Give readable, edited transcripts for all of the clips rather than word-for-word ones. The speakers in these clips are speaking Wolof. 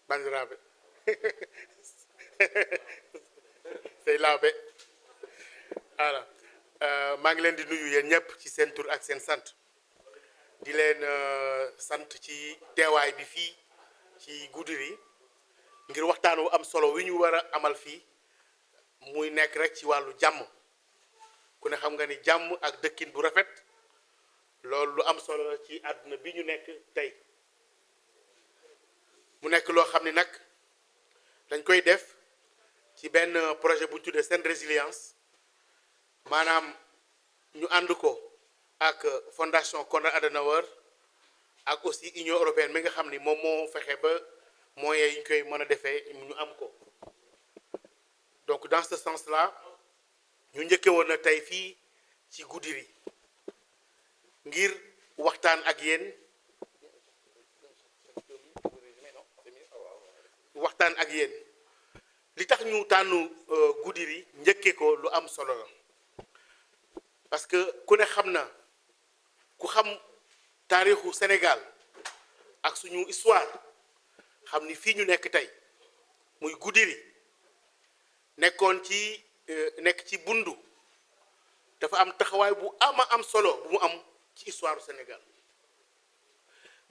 bandiraɓe sey lawɓe ala maa ngi leen di nuyu yéen ñëpp ci seen tur ak seen sant di leen sant ci teewaay bi fii ci Goudiri ngir waxtaan wu am solo wi ñu war a amal fii muy nekk rek ci wàllu jàmm ku ne xam nga ni jàmm ak dëkkin bu rafet loolu lu am solo la ci àdduna bi ñu nekk tey mu nekk loo xam ni nag dañ koy def ci benn projet bu ñu tuddee seen résilience maanaam ñu ànd ko ak fondation Konrad Adenauer ak aussi Union européenne mi nga xam ni moom moo fexe ba moyens yi ñu koy mën a defee ñu am ko donc dans ce sens là ñu njëkke woon na tey fii ci Goudiri ngir waxtaan ak yéen li tax ñu tànnu Goudiri njëkke ko lu am solo la parce que ku ne xam na ku xam taarixu Sénégal ak suñu histoire xam ni fii ñu nekk tey muy Goudiri nekkoon ci nekk ci Bundu dafa am taxawaay bu am solo bu mu am ci histoire Sénégal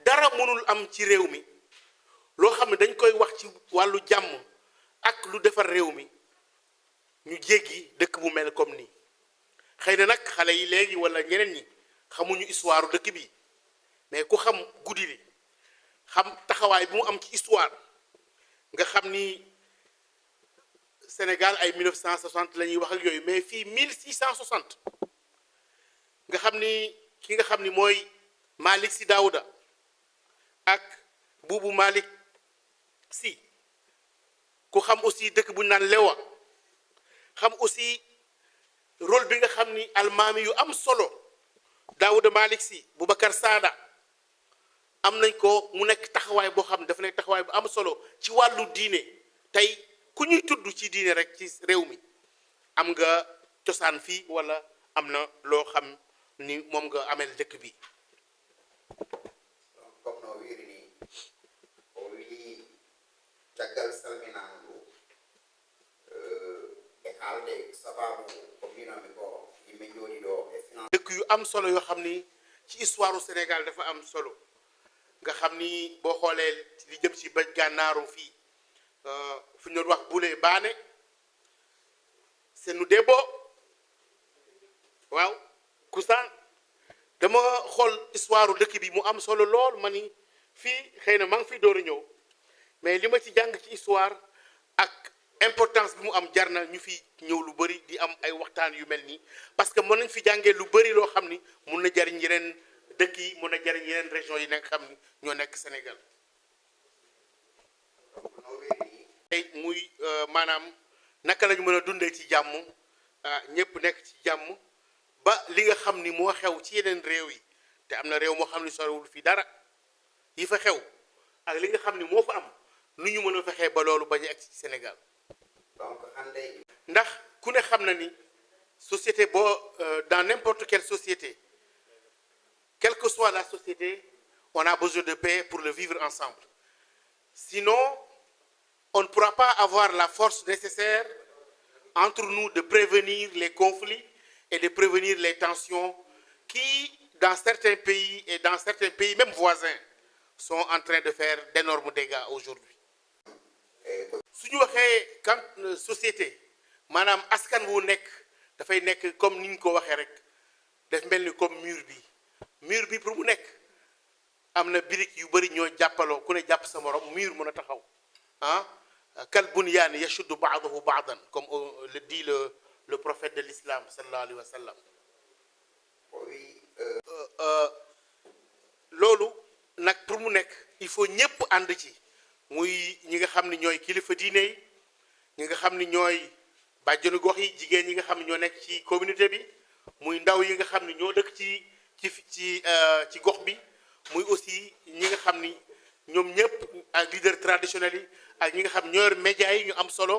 dara mënul am ci réew mi loo xam ne dañ koy wax ci wàllu jàmm ak lu defar réew mi ñu jéggi dëkk bu mel comme nii xëy na nag xale yi léegi wala ñeneen ñi xamuñu histoire dëkk bi mais ku xam Goudiri xam taxawaay bi mu am ci histoire nga xam ni Sénégal ay 1960 la ñuy wax ak yooyu mais fii 1660 nga xam ni ki nga xam ni mooy Malick Sy Daouda ak Boubou Malick Sy ku xam aussi dëkk bu ñu naan Lewa xam aussi rôle bi nga xam ni almaami yu am solo Daouda Malick Sy Boubacar Sada am nañ ko mu nekk taxawaay boo xam ne dafa nekk taxawaay bu am solo ci wàllu diine tey ku ñuy tudd ci diine rek ci réew mi am nga cosaan fii wala am na loo xam ni moom nga amel dëkk bi. comme no wirini o wi caggal salminandu e haalde sababu ko mbinomi ko yimɓe jooɗi ɗo e finance dëkk yu am solo yoo xam ni ci histoire u Sénégal dafa am solo nga xam ni boo xoolee li jëm ci bëj gànnaaru fii fu ñu doon wax Boulé Baane Senu Debo waaw Kousaan dama xool histoire dëkk bi mu am solo lool ma ni fii xëy na maa ngi fiy door a ñëw mais li ma ci jàng ci histoire ak importance bi mu am jar na ñu fi ñëw lu bëri di am ay waxtaan yu mel nii parce que mën nañ fi jàngee lu bëri loo xam ni mun na jariñ yeneen dëkk yi mun na jariñ yeneen région yi nekk xam ni ñoo nekk Sénégal tey muy maanaam naka lañu mën a dundee ci jàmm ñëpp nekk ci jàmm ba li nga xam ni moo xew ci yeneen réew yi te am na réew moo xam ni sorewul fii dara yi fa xew ak li nga xam ni moo fa am nu ñu mën a fexee ba loolu bañ a agsi ci Sénégal donc hannde ndax ku ne xam na ni société boo dans n'importe quelle société quelle que soit la société on a besoin de paix pour le vivre ensemble sinon on ne pourra pas avoir la force nécessaire entre nous de prévenir les conflits et de prévenir les tensions qui dans certains pays et dans certains pays même voisins sont en train de faire d'énormes dégâts aujourd'hui su ñu waxee quand société maanaam askan wu nekk dafay nekk comme ni ñu ko waxee rek daf mel ni comme mur bi pour mu nekk am na brique yu bëri ñoo jàppaloo ku ne jàpp sa morom mur mën a taxaw kal bunyaan yashuddu ba'duhu ba'dan comme le dit le prophète de l'islam sallallahu alayhi wa sallam o wi loolu nag pour mu nekk il faut ñëpp ànd ci muy ñi nga xam ni ñooy kilifa diine yi ñi nga xam ni ñooy bàjjenu gox yi jigéen ñi nga xam ni ñoo nekk ci communauté bi muy ndaw yi nga xam ni ñoo dëkk ci gox bi muy aussi ñi nga xam ni ñoom ñëpp ak leader traditionnel yi ak ñi nga xam ñoo yor média yi ñu am solo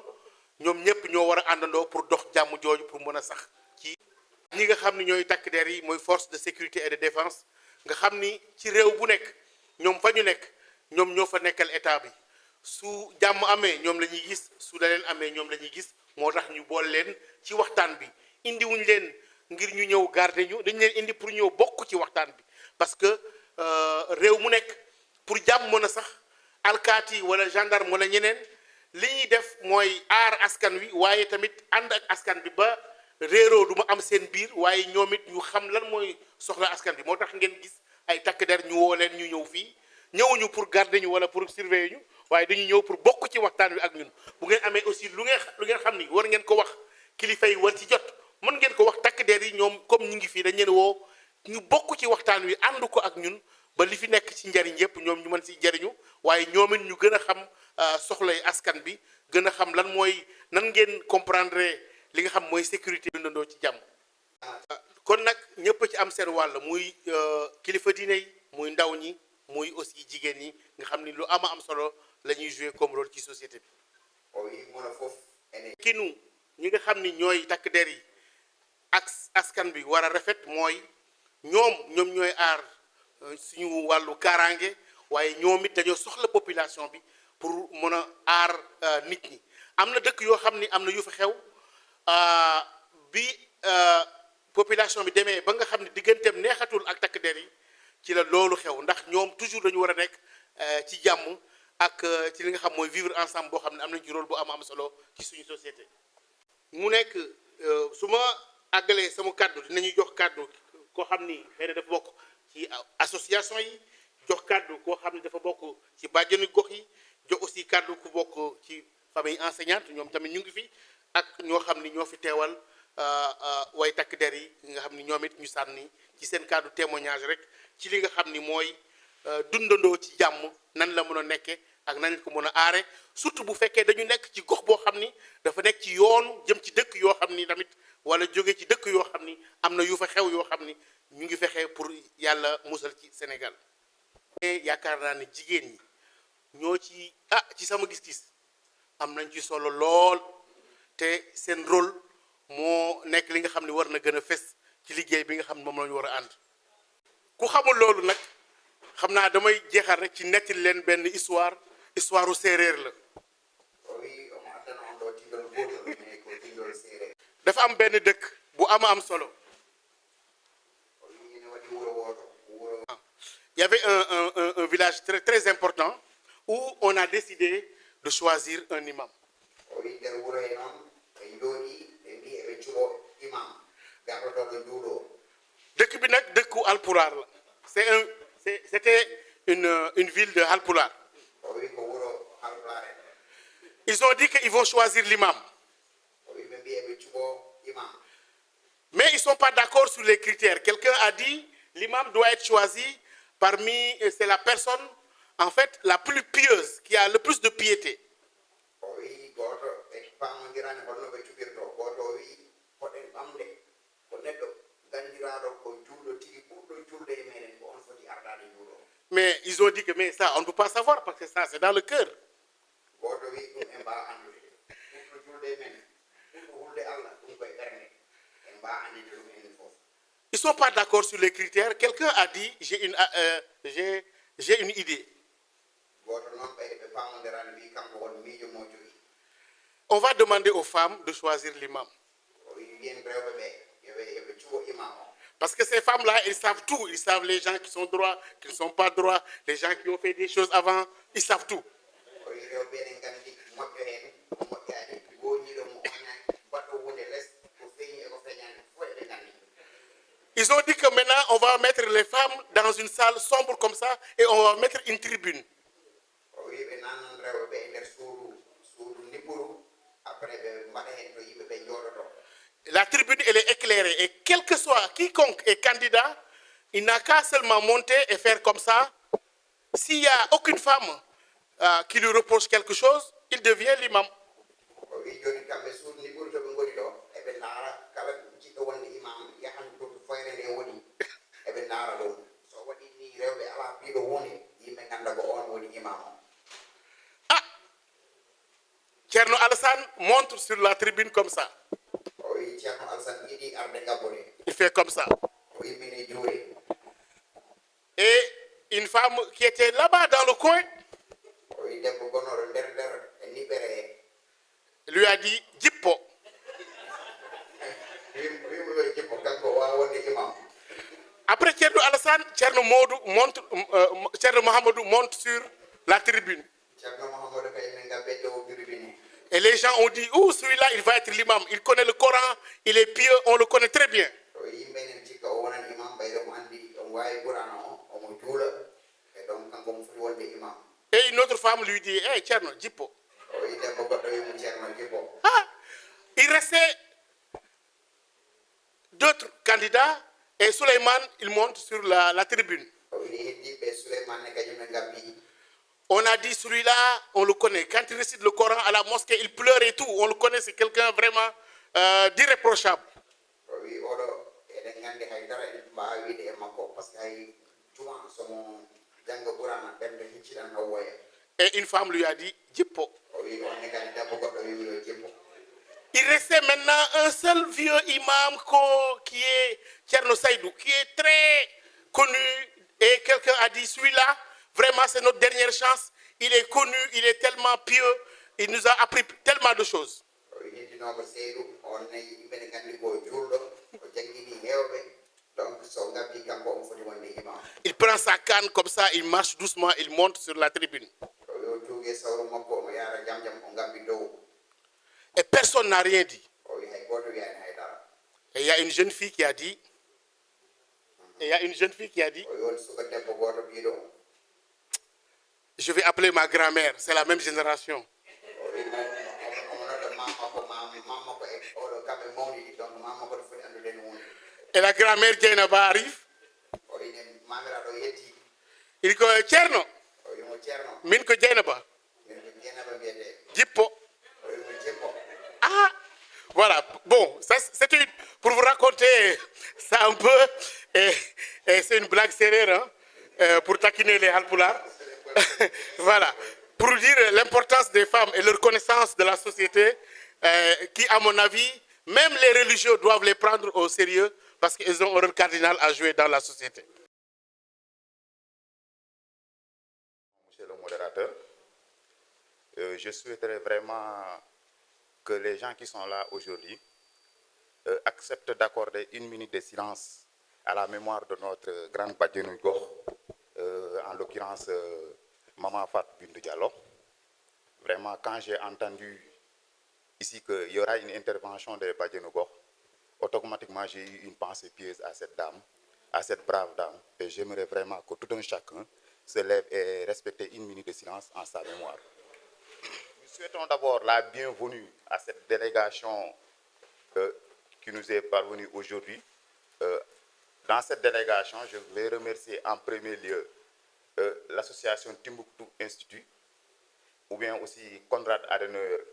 ñoom ñëpp ñoo war a àndandoo pour dox jàmm jooju pour mën a sax ci ñi nga xam ni ñooy takk der yi mooy force de sécurité et de défense nga xam ni ci réew bu nekk ñoom fa ñu nekk ñoom ñoo fa nekkal état bi su jàmm amee ñoom la ñuy gis su da leen amee ñoom la ñuy gis moo tax ñu bool leen ci waxtaan bi indiwuñ leen ngir ñu ñëw garder ñu dañ leen indi pour ñëw bokk ci waxtaan bi parce que réew mu nekk pour jàmm mën a sax alkaati wala gendarme wala ñeneen li ñuy def mooy aar askan wi waaye tamit ànd ak askan bi ba réeroo du ma am seen biir waaye ñoom it ñu xam lan mooy soxla askan bi moo tax ngeen gis ay takk der ñu woo leen ñu ñëw fii ñëwuñu pour garder ñu wala pour surveiller ñu waaye dañu ñëw pour bokk ci waxtaan wi ak ñun bu ngeen amee aussi lu ngeen xam ni war ngeen ko wax kilifa yi war ci jot mën ngeen ko wax takk der yi ñoom comme ñu ngi fii dañ leen woo ñu bokk ci waxtaan wi ànd ko ak ñun ba li fi nekk ci njariñ yépp ñoom ñu mën si jariñu waaye ñoom it ñu gën a xam soxlay askan bi gën a xam lan mooy nan ngeen comprendre li nga xam mooy sécurité dundandoo ci jàmm. kon nag ñëpp ci am seen wàll muy kilifa diine yi muy ndaw ñi muy aussi jigéen ñi nga xam ni lu am solo la ñuy jouer comme rôle ci société bi. kinu ñi nga xam ni ñooy takk der yi ak askan bi war a rafet mooy ñoom ñooy aar suñu wàllu kaaraange waaye ñoom it dañoo soxla population bi pour mën a aar nit ñi am na dëkk yoo xam ni am na yu fa xew bi population bi demee ba nga xam ne digganteem neexatul ak takk der yi ci la loolu xew ndax ñoom toujours dañu war a nekk ci jàmm ak ci li nga xam mooy vivre ensemble boo xam ne am nañ ci rôle bu am solo ci suñu société. mu nekk su ma àggalee sama kàddu dinañuy jox kàddu koo xam ni xëy na dafa bokk ci association yi jox kàddu koo xam ne dafa bokk ci bàjjenu gox yi jox aussi kàddu ku bokk ci famille enseignante ñoom tamit ñu ngi fi ak ñoo xam ni ñoo fi teewal way takk der yi nga xam ni ñoom it ñu sànni ci seen kàddu témoignage rek ci li nga xam ni mooy dundandoo ci jàmm nan la mën a nekke ak nan ko mën a aare surtout bu fekkee dañu nekk ci gox boo xam ni dafa nekk ci yoon jëm ci dëkk yoo xam ni tamit wala jóge ci dëkk yoo xam ni am na yu fa xew yoo xam ni ñu ngi fexe pour yàlla musal ci Sénégal. yaakaar naa ne jigéen ñi ñoo ci ci sama gis-gis am nañ ci solo lool te seen rôle moo nekk li nga xam ne war na gën a fes ci liggéey bi nga xam ne moom la ñu war a ànd. ku xamul loolu nag xam naa damay jeexal rek ci nettali leen benn histoire u séeréer la. dafa am benn dëkk bu am solo. Il y avait un village très important où on a décidé de choisir un imam. dëkk bi nag dëkku Halpulaar la c'était une ville de Halpulaar. Ils ont dit qu'ils vont choisir l'imam. Mais ils ne sont pas d'accord sur les critères. Quelqu'un a dit l'imam doit être choisi parmi, c'est la personne en fait la plus pieuse, qui a le plus de piété. Mais ils ont dit que mais ça on ne peut pas savoir parce que ça c'est dans le cœur. Ils ne sont pas d'accord sur les critères. Quelqu'un a dit j'ai une idée. On va demander aux femmes de choisir l'imam. Parce que ces femmes-là, ils savent tout. Ils savent les gens qui sont droits, qui ne sont pas droits, les gens qui ont fait des choses avant, ils savent tout. Ils ont dit que maintenant, on va mettre les femmes dans une salle sombre comme ça et on va mettre une tribune. La tribune, elle est éclairée et quel que soit quiconque est candidat, il n'a qu'à seulement monter et faire comme ça. S'il n'y a aucune femme qui lui reproche quelque chose, il devient l'imam. Ah, Thierno Alassane monte sur la tribune comme ça. Il fait comme ça. Et une femme qui était là-bas dans le coin, Il lui a dit Jippo. Après Tcherno Alassane, Tcherno Mohamedou monte sur la tribune. Et les gens ont dit, oh, celui-là, il va être l'imam. Il connaît le Coran, il est pieux, on le connaît très bien. Et une autre femme lui dit, hey, Tcherno, Jippo. Ah, il restait d'autres candidats et Suleiman, il monte sur la tribune. On a dit celui-là, on le connaît. Quand il récite le Coran à la mosquée, il pleure et tout. On le connaît, c'est quelqu'un vraiment d'irréprochable. Et une femme lui a dit, Jippo. Il restait maintenant un seul vieux imam qui est Tcherno Saïdou, qui est très connu. Et quelqu'un a dit, celui-là, vraiment, c'est notre dernière chance. Il est connu, il est tellement pieux, il nous a appris tellement de choses. Il prend sa canne comme ça, il marche doucement, il monte sur la tribune. Et personne n'a rien dit. Et il y a une jeune fille qui a dit, je vais appeler ma grand-mère, c'est la même génération. Et la grand-mère Djainaba arrive. Il dit, Tcherno, Minko Djainaba, Jippo. Ah, voilà. Bon, c'est pour vous raconter ça un peu, et c'est une blague sérieuse, hein, pour taquiner les Halpulars. Voilà, pour dire l'importance des femmes et leur connaissance de la société, qui, à mon avis, même les religieux doivent les prendre au sérieux parce qu'ils ont un rôle cardinal à jouer dans la société. Monsieur le modérateur, je souhaiterais vraiment que les gens qui sont là aujourd'hui acceptent d'accorder 1 minute de silence à la mémoire de notre grande Badianou Goh, en l'occurrence Maman Fat Bintou Diallo. Vraiment, quand j'ai entendu ici qu'il y aura une intervention de Badianou Goh, automatiquement j'ai eu une pensée pieuse à cette dame, à cette brave dame, et j'aimerais vraiment que tout un chacun se lève et respecte 1 minute de silence en sa mémoire. Nous souhaitons d'abord la bienvenue à cette délégation qui nous est parvenue aujourd'hui. Dans cette délégation, je vais remercier en premier lieu l'association Timbuktu Institute, ou bien aussi Konrad Adenauer,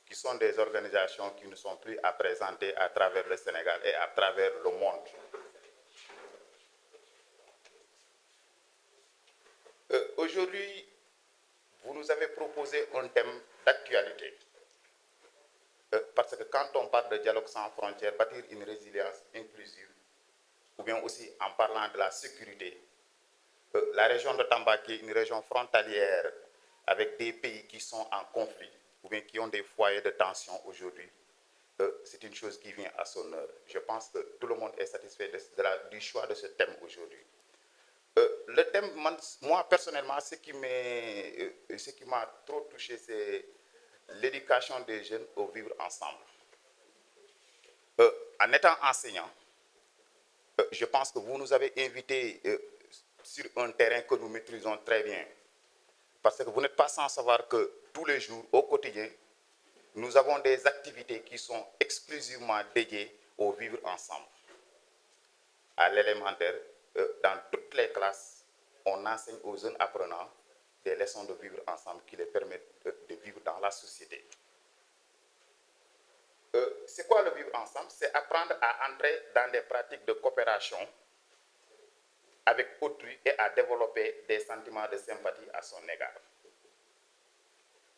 qui sont des organisations qui nous sont plus à présenter à travers le Sénégal et à travers le monde. Aujourd'hui, vous nous avez proposé un thème d'actualité. Parce que quand on parle de dialogue sans frontières, bâtir une résilience inclusive, ou bien aussi en parlant de la sécurité, la région de Tamba, qui est une région frontalière avec des pays qui sont en conflit, ou bien qui ont des foyers de tension aujourd'hui, c'est une chose qui vient à son heure. Je pense que tout le monde est satisfait du choix de ce thème aujourd'hui. Le thème, moi personnellement, ce qui m'a trop touché, c'est l'éducation des jeunes au vivre ensemble. En étant enseignant, je pense que vous nous avez invités sur un terrain que nous maîtrisons très bien. Parce que vous n'êtes pas sans savoir que tous les jours, au quotidien, nous avons des activités qui sont exclusivement dédiées au vivre ensemble. À l'élémentaire, dans toutes les classes, on enseigne aux jeunes apprenants des leçons de vivre ensemble qui les permettent de vivre dans la société. C'est quoi le vivre ensemble? C'est apprendre à entrer dans des pratiques de coopération avec autrui et à développer des sentiments de sympathie à son égard.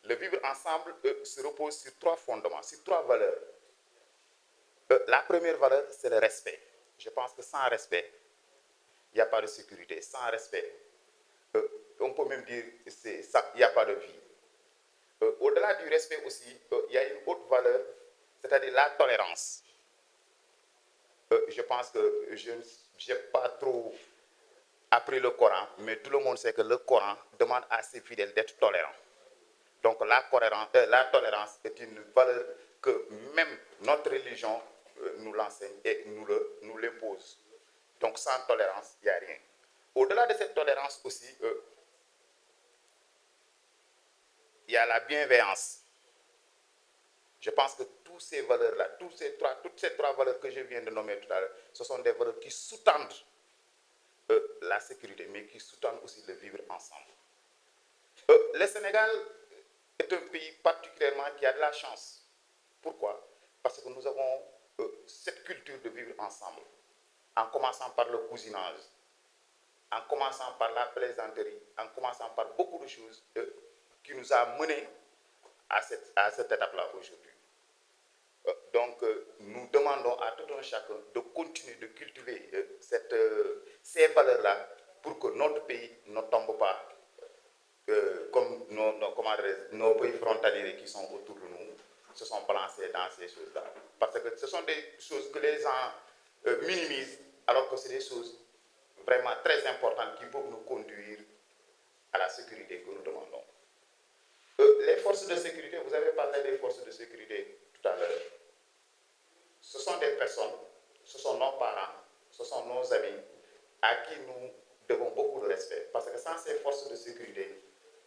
Le vivre ensemble se repose sur 3 fondements, sur 3 valeurs. La première valeur, c'est le respect. Je pense que sans respect, il n'y a pas de sécurité. Sans respect, on peut même dire il n'y a pas de vie. Au-delà du respect aussi, il y a une autre valeur, c'est-à-dire la tolérance. Je pense que je n'ai pas trop appris le Coran, mais tout le monde sait que le Coran demande à ses fidèles d'être tolérants. Donc la tolérance est une valeur que même notre religion nous l'enseigne et nous l'impose. Donc sans tolérance, il n'y a rien. Au-delà de cette tolérance aussi, il y a la bienveillance. Je pense que toutes ces valeurs-là, toutes ces trois valeurs que je viens de nommer tout à l'heure, ce sont des valeurs qui sous-tendent la sécurité, mais qui sous-tendent aussi le vivre ensemble. Le Sénégal est un pays particulièrement qui a de la chance. Pourquoi? Parce que nous avons cette culture de vivre ensemble, en commençant par le cousinage, en commençant par la plaisanterie, en commençant par beaucoup de choses qui nous a menés à cette étape-là aujourd'hui. Donc, nous demandons à tout un chacun de continuer de cultiver ces valeurs-là pour que notre pays ne tombe pas comme nos pays frontaliers qui sont autour de nous se sont balancés dans ces choses-là. Parce que ce sont des choses que les gens minimisent, alors que c'est des choses vraiment très importantes qui peuvent nous conduire à la sécurité que nous demandons. Les forces de sécurité, vous avez parlé des forces de sécurité tout à l'heure. Ce sont des personnes, ce sont nos parents, ce sont nos amis à qui nous devons beaucoup de respect. Parce que sans ces forces de sécurité,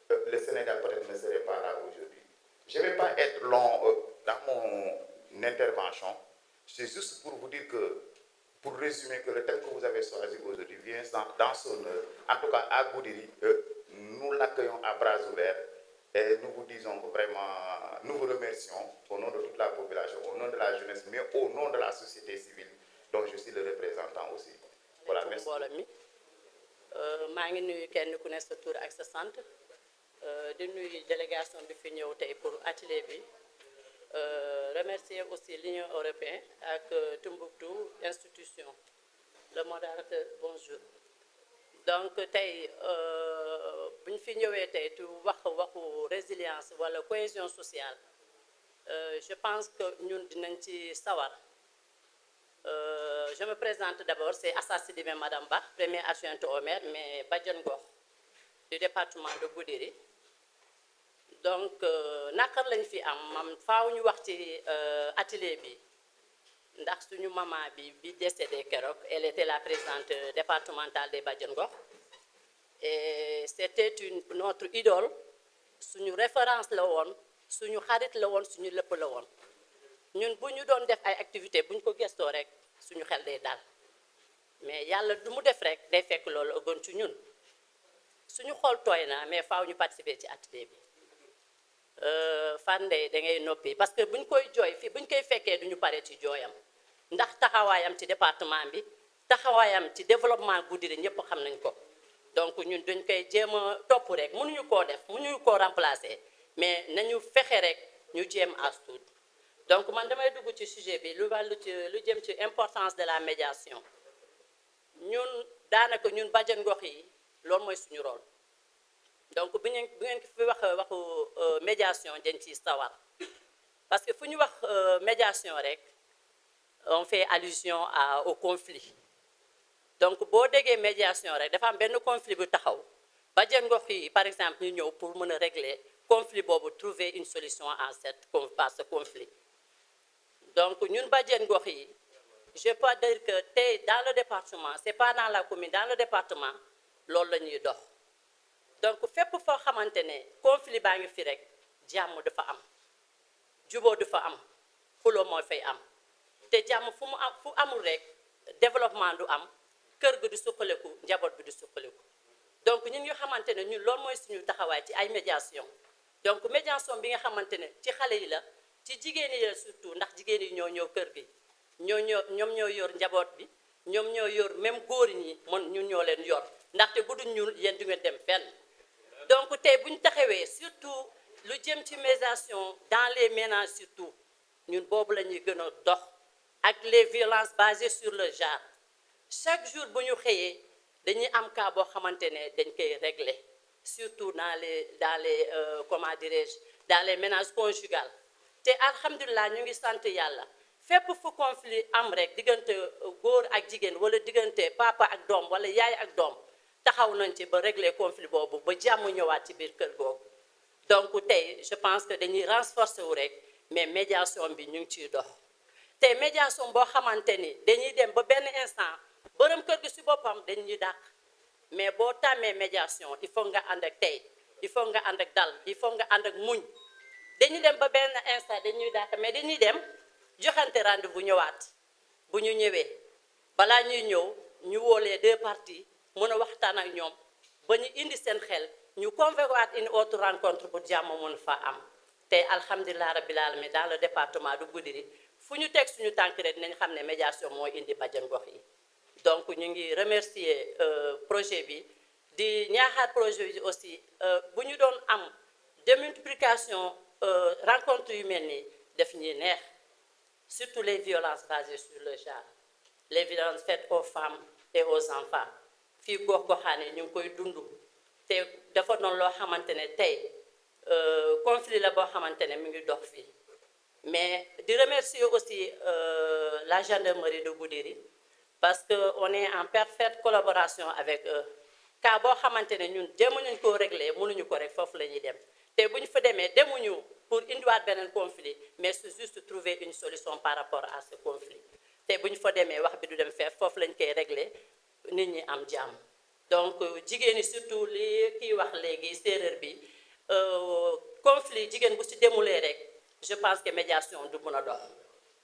le Sénégal peut-être ne serait pas là aujourd'hui. Je ne vais pas être long dans mon intervention. C'est juste pour vous dire que, pour résumer, que le thème que vous avez choisi aujourd'hui vient dans son heure. En tout cas, à Goudiri, nous l'accueillons à bras ouverts. Et nous vous disons vraiment, nous vous remercions au nom de toute la population, au nom de la jeunesse, mais au nom de la société civile, dont je suis le représentant aussi. Voilà, merci. maa ngi nuyu kenn ku ne sa tur ak sa sant di nuyu délégation bi fi ñëw tey pour atelier bi remercier aussi l'Union européenne ak Tombouctou institution le modérateur bonjour. Donc tey bu ñu fi ñëwee tey tu waxu résilience wala cohésion sociale je pense que ñun dinañ ci sawar. Je me présente d'abord, c'est Assa Sidibé Madame Ba, première adjointe au maire, mais Badiane Gox du département de Goudiri. Donc, nakar lañ fi am faaw ñu wax ci atelier bi ndax suñu maman bi décédé keroog, elle était la présidente départementale des Badiane Gox. Et c'était notre idole, suñu référence la woon, suñu xarit la woon, suñu lépp la woon. Ñun bu ñu doon def ay activité bu ñu ko gëstoo rek suñu xel day dal mais yàlla du mu def rek day fekk loolu ëggoon ci ñun suñu xool tooy na mais faaw ñu participer ci atelier bi Fandey da ngay noppi parce que bu ñu koy jooy fii bu ñu koy fekkee duñu pare ci jooyam ndax taxawaayam ci département bi taxawaayam ci développement Goudiri ñëpp xam nañ ko donc ñun dañ koy jéem a topp rek mënuñu koo def mënuñu koo remplacer mais nañu fexe rek ñu jéem as tuut. Donc man damay dugg ci sujet bi lu jëm ci importance de la médiation ñun daanaka ñun bàjjen gox yi loolu mooy suñu rôle donc bu ngeen fi waxu médiation dañ ciy sawar parce que fu ñu wax médiation rek on fait allusion au conflit donc boo déggee médiation rek dafa am benn conflit bu taxaw bàjjen gox yi par exemple ñu ñëw pour mën a régler conflit boobu trouver une solution à ce conflit. Donc, nous, Badiane Gohi, je peux dire que dans le département, ce n'est pas dans la commune, dans le département, l'on le dox. Donc, fait pour faire maintenir, conflit bang fi rek, diam de fa am, djubo de fa am, xulo mo fay am. Te diam fu amul rek, développement du am, kër gu du sukkaleku, njabot bi du sukkaleku. Donc, ñun ñu xamantene ñun lool moy suñu taxaway ci ay médiation. Donc, médiation bi nga xamantene ci xalé yi la ci jigéen yi surtout ndax jigéen yi ñoo ñëw kër gi ñoom ñoo yor njaboot bi ñoom ñoo yor même góor ñi ñun ñoo leen yor ndaxte bu duñ ñun yéen du ngeen dem fenn donc tey bu ñu taxawee surtout lu jëm ci médiation dans les ménages surtout ñun boobu la ñuy gën a dox ak les violences basées sur le genre chaque jour bu ñu xëyee dañuy am cas boo xamante ne dañ koy régler surtout dans les comment dirais-je, dans les ménages conjugaux. te alhamdulilah ñu ngi sant yàlla fépp fu conflit am rek diggante góor ak jigéen wala diggante papa ak doom wala yaay ak doom taxaw nañ ci ba régler conflit boobu ba jàmm ñëwaat ci biir kër googu. donc tey je pense que dañuy renforcer wu rek mais médiation bi ñu ngi ciy dox te médiation boo xamante ni dañuy dem ba benn instant borom kër gi si boppam dañuy dàq mais boo tàmmee médiation il faut nga ànd ak tey il faut nga ànd ak dal il faut nga ànd ak muñ dañuy dem ba benn instant dañuy dàq mais dañuy dem joxante rendez-vous ñëwaat bu ñu ñëwee balaa ñuy ñëw ñu woo les deux parties mën a waxtaan ak ñoom ba ñu indi seen xel ñu convoquer une autre rencontre pour jàmm mën fa am te alhamdulilah rabbil alamin dans le département de Goudiri fu ñu teg suñu tànk rek dinañ xam ne médiation mooy indi bajjan gox yi. donc ñu ngi remercier projet bi di ñaaxaat projet bi aussi bu ñu doon am démultiplication rencontre yu mel nii def ñuy neex surtout les violences basées sur le genre les violences faites aux femmes et aux enfants fii gox-goxaane ñu ngi koy dund te dafa doon loo xamante ne tey conflit la boo xamante ne mi ngi dox fii mais di remercier aussi la gendarmerie de Goudiri parce que on est en parfaite collaboration avec eux cas boo xamante ne ñun jéemuñu koo régler mënuñu ko rek foofu la ñuy dem te bu ñu fa demee demuñu pour indiwaat beneen conflit mais c'est juste trouver une solution par rapport à ce conflit te bu ñu fa demee wax bi du dem faire foofu lañ koy régler nit ñi am jàmm donc jigéen ñi surtout li kiy wax léegi séeréer bi conflit jigéen bu ci demulee rek je pense que médiation du mën a dox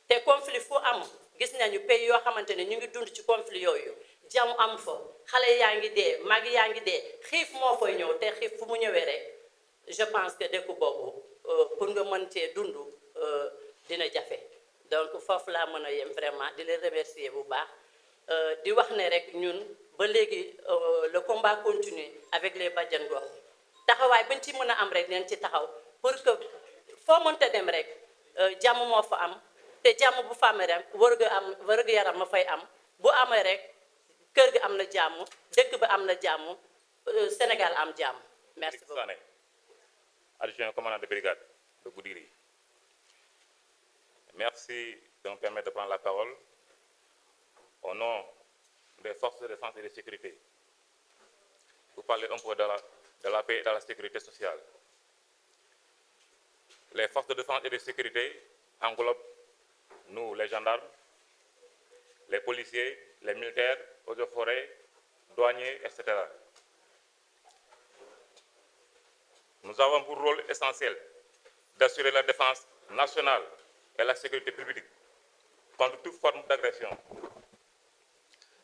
te conflit fu am gis nañu pays yoo xamante ne ñu ngi dund ci conflit yooyu jàmm am fa xale yaa ngi dee mag yaa ngi dee xiif moo fay ñëw te xiif fu mu ñëwee rek je pense que dëkk boobu pour nga mën cee dund dina jafe donc foofu laa mën a yem vraiment di leen remercier bu baax di wax ne rek ñun ba léegi le combat continue avec les bajjan gox taxawaay bañ ci mën a am rek leen ci taxaw pour que foo mënta dem rek jàmm moo fa am te jàmm bu fa amee rek wërgu yaram ma fay am bu amee rek kër gi am na jàmm dëkk bi am na jàmm Sénégal am jàmm merci beaucoup. Adjoint commandant de brigade de Goudiri. Merci de me permettre de prendre la parole au nom des forces de défense et de sécurité pour parler un peu de la paix et de la sécurité sociale. Les forces de défense et de sécurité englobent nous, les gendarmes, les policiers, les militaires, eaux et forêts, douaniers, etc. Nous avons pour rôle essentiel d'assurer la défense nationale et la sécurité publique contre toute forme d'agression.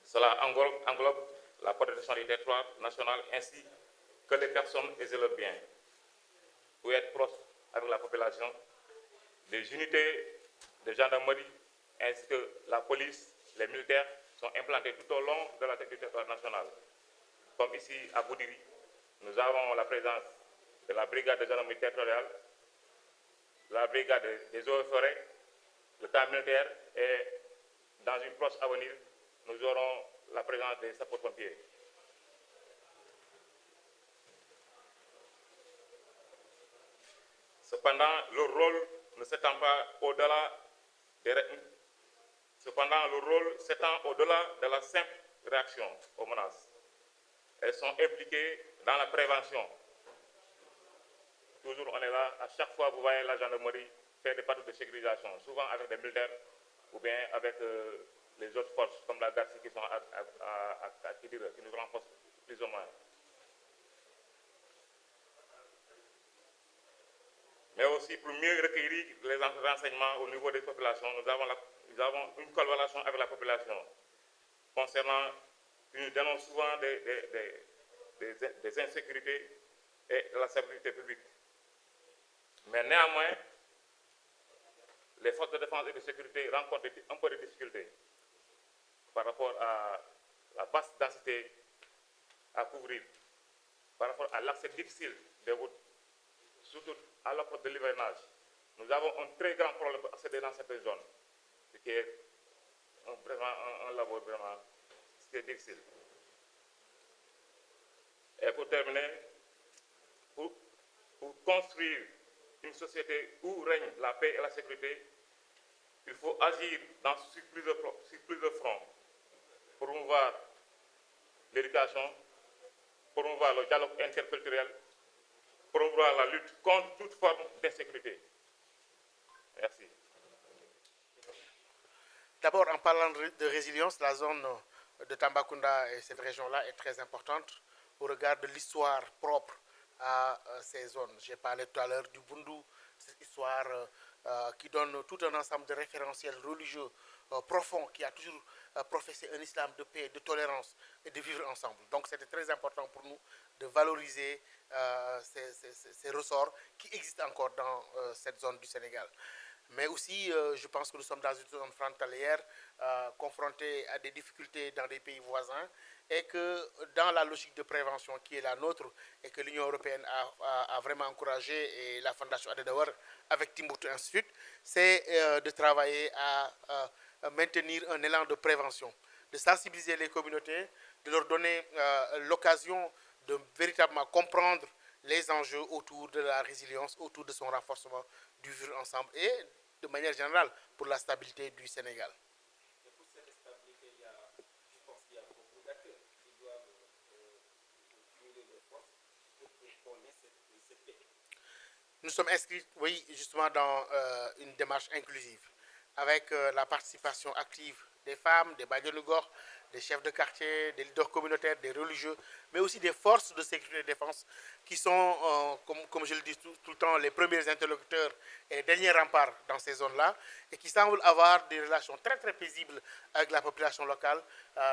Cela englobe la protection du territoire national ainsi que les personnes et leurs biens. Pour être proche avec la population, des unités de gendarmerie ainsi que la police, les militaires sont implantés tout au long de la territoire national. Comme ici à Goudiri, nous avons la présence de la brigade de gendarmerie territoriale, la brigade des eaux et forêts, le camp militaire et dans une proche avenir, nous aurons la présence des sapeurs-pompiers. Cependant, le rôle ne s'étend pas au-delà de la simple réaction aux menaces. Elles sont impliquées dans la prévention. Toujours on est là, à chaque fois vous voyez la gendarmerie faire des patrouilles de sécurisation, souvent avec des militaires ou bien avec les autres forces comme la GARSI qui sont à Kidira, qui nous renforcent plus ou moins. Mais aussi pour mieux recueillir les renseignements au niveau des populations, nous avons une collaboration avec la population concernant, nous dénonçons souvent des insécurités et de la sécurité publique. Mais néanmoins, les forces de défense et de sécurité rencontrent un peu de difficultés par rapport à la vaste densité à couvrir, par rapport à l'accès difficile des routes, surtout à l'approche de l'hivernage. Nous avons un très grand problème pour accéder dans cette zone, ce qui est vraiment un labeur ce qui est difficile. Et pour terminer, pour construire une société où règne la paix et la sécurité, il faut agir sur plusieurs fronts. Promouvoir l'éducation, promouvoir le dialogue interculturel, promouvoir la lutte contre toute forme d'insécurité. Merci. D'abord, en parlant de résilience, la zone de Tambacounda et cette région-là est très importante au regard de l'histoire propre à ces zones. J'ai parlé tout à l'heure du Bundu, cette histoire qui donne tout un ensemble de référentiels religieux profonds, qui a toujours professé un islam de paix, de tolérance et de vivre ensemble. Donc c'était très important pour nous de valoriser ces ressorts qui existent encore dans cette zone du Sénégal. Mais aussi, je pense que nous sommes dans une zone frontalière confrontée à des difficultés dans des pays voisins et que dans la logique de prévention qui est la nôtre et que l'Union européenne a vraiment encouragé et la Fondation Adenauer avec Timbuktu Institute, c'est de travailler à maintenir un élan de prévention, de sensibiliser les communautés, de leur donner l'occasion de véritablement comprendre les enjeux autour de la résilience, autour de son renforcement, du vivre ensemble et de manière générale pour la stabilité du Sénégal. Et pour cette stabilité, je pense qu'il y a beaucoup d'acteurs qui doivent cumuler les forces pour qu'on ait cette paix. Nous sommes inscrits, oui, justement dans une démarche inclusive, avec la participation active des femmes, des Badianougor, des chefs de quartier, des leaders communautaires, des religieux, mais aussi des forces de sécurité et de défense qui sont, comme je le dis tout le temps, les premiers interlocuteurs et les derniers remparts dans ces zones-là et qui semblent avoir des relations très très paisibles avec la population locale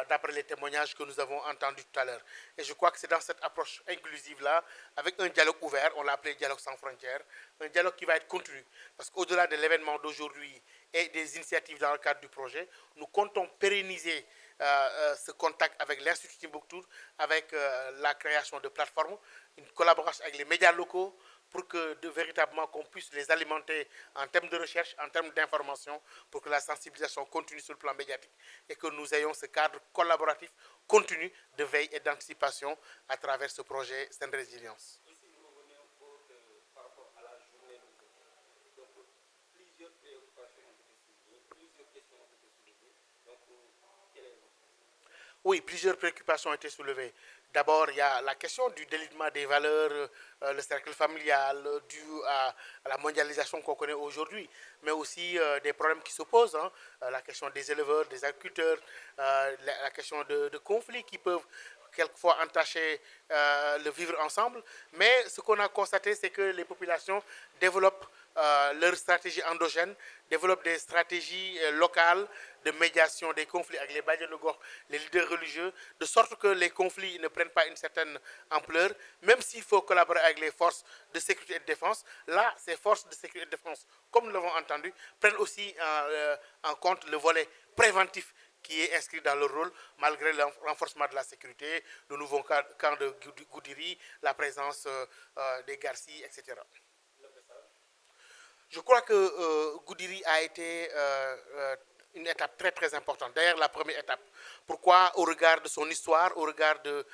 d'après les témoignages que nous avons entendus tout à l'heure. Et je crois que c'est dans cette approche inclusive-là, avec un dialogue ouvert, on l'a appelé dialogue sans frontières, un dialogue qui va être continu, parce qu'au-delà de l'événement d'aujourd'hui et des initiatives dans le cadre du projet, nous comptons pérenniser ce contact avec l'Institut Timbuktu, avec la création de plateformes, une collaboration avec les médias locaux pour que véritablement qu'on puisse les alimenter en termes de recherche, en termes d'information, pour que la sensibilisation continue sur le plan médiatique et que nous ayons ce cadre collaboratif continu de veille et d'anticipation à travers ce projet Saine Résilience. Ici, nous revenons par rapport à la journée de donc plusieurs préoccupations ont été soulevées, plusieurs questions ont été soulevées. Donc, quelle est votre question? Oui, plusieurs préoccupations ont été soulevées. D'abord, il y a la question du délitement des valeurs, le cercle familial, dû à la mondialisation qu'on connaît aujourd'hui, mais aussi des problèmes qui s'opposent, hein, la question des éleveurs, des agriculteurs, la question de conflits qui peuvent quelquefois entacher le vivre ensemble. Mais ce qu'on a constaté, c'est que les populations développent leur stratégie endogène, développent des stratégies locales de médiation des conflits avec les Badianougor, les leaders religieux, de sorte que les conflits ne prennent pas une certaine ampleur, même s'il faut collaborer avec les forces de sécurité et de défense. Là, ces forces de sécurité et de défense, comme nous l'avons entendu, prennent aussi en compte le volet préventif qui est inscrit dans leur rôle, malgré le renforcement de la sécurité, le nouveau camp de Goudiri, la présence des Garcis, etc. Je crois que Goudiri a été une étape très très importante, d'ailleurs la première étape. Pourquoi? Au regard de son histoire, au regard de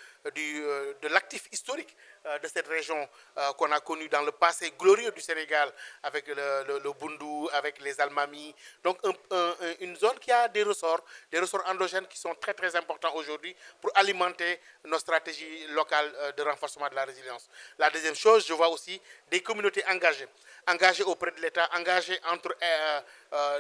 l'actif historique de cette région qu'on a connue dans le passé glorieux du Sénégal, avec le Bundu, avec les Almamis. Donc une zone qui a des ressorts endogènes qui sont très très importants aujourd'hui pour alimenter nos stratégies locales de renforcement de la résilience. La deuxième chose, je vois aussi des communautés engagées auprès de l'État, engagées entre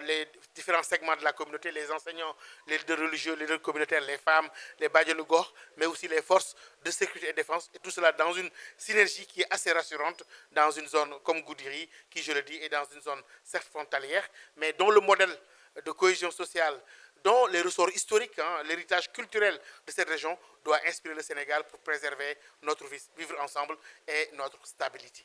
les différents segments de la communauté, les enseignants, les leaders religieux, les leaders communautaires, les femmes, les Badianougor, mais aussi les forces de sécurité et de défense, et tout cela dans une synergie qui est assez rassurante dans une zone comme Goudiri, qui, je le dis, est dans une zone certes frontalière, mais dont le modèle de cohésion sociale, dont les ressorts historiques, hein, l'héritage culturel de cette région doit inspirer le Sénégal pour préserver notre vivre ensemble et notre stabilité.